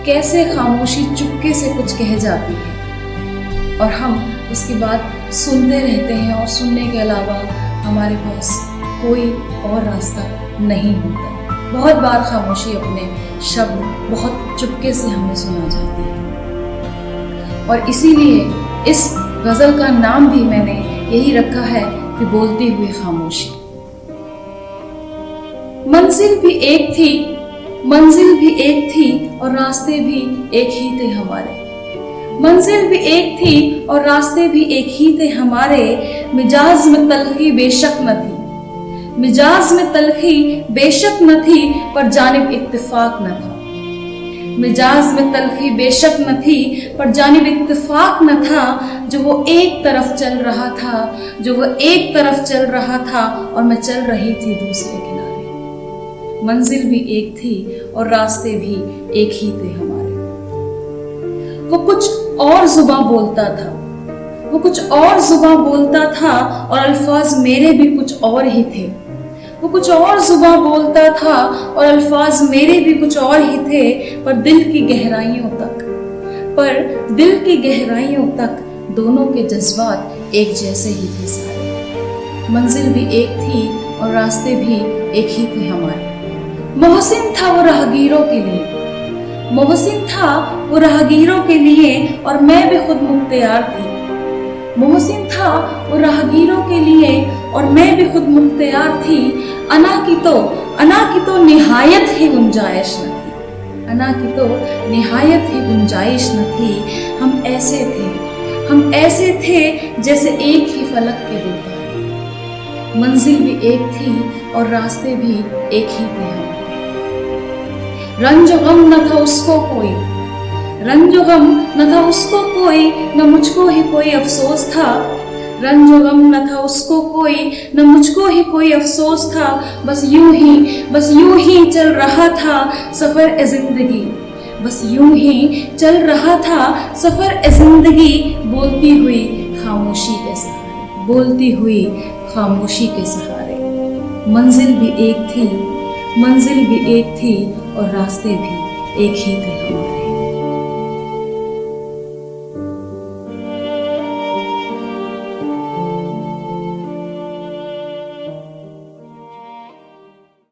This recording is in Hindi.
कैसे खामोशी चुपके से कुछ कह जाती है और हम उसकी बात सुनते रहते हैं और सुनने के अलावा हमारे पास कोई और रास्ता नहीं होता। बहुत बार खामोशी अपने शब्द बहुत चुपके से हमें सुना जाती है और इसीलिए इस गज़ल का नाम भी मैंने यही रखा है कि बोलती हुई खामोशी। मंजिल भी एक थी, मंजिल भी एक थी और रास्ते भी एक ही थे हमारे। मंजिल भी एक थी और रास्ते भी एक ही थे हमारे। मिजाज में तलखी बेशक न थी, मिजाज में तलखी बेशक न थी पर जानिब इत्तेफाक न था। मिजाज में तलखी बेशक न थी पर जानिब इत्तेफाक न था। जो वो एक तरफ चल रहा था, जो वो एक तरफ चल रहा था और मैं चल रही थी दूसरे किनारे। मंजिल भी एक थी और रास्ते भी एक ही थे हमारे। वो कुछ और जुबां बोलता था, वो कुछ और जुबां बोलता था और अल्फाज मेरे भी कुछ और ही थे। वो कुछ और जुबां बोलता था और अल्फाज मेरे भी कुछ और ही थे। पर दिल की गहराइयों तक, पर दिल की गहराइयों तक दोनों के जज्बात एक जैसे ही थे सारे। मंजिल भी एक थी और रास्ते भी एक ही थे हमारे। मोहसिन था वो राहगीरों के लिए, मोहसिन था वो राहगीरों के लिए और मैं भी खुद मुख्तियार थी। मोहसिन था वो राहगीरों के लिए और मैं भी खुद मुख्तियार थी। अना की तो निहायत ही गुंजाइश न थी, अना की तो निहायत ही गुंजाइश न थी। हम ऐसे थे जैसे एक ही फलक के दो तारे। मंजिल भी एक थी और रास्ते भी एक ही थे हम। रंज गम न था उसको कोई, रंज गम न था उसको कोई, न मुझको ही कोई अफसोस था। रंज गम न था उसको कोई, न मुझको ही कोई अफसोस था। बस यूं ही चल रहा था सफर ए जिंदगी, बस यूं ही चल रहा था सफर ए जिंदगी। बोलती हुई खामोशी के सहारे, बोलती हुई खामोशी के सहारे। मंजिल भी एक थी, मंजिल भी एक थी और रास्ते भी एक ही थे हमारे।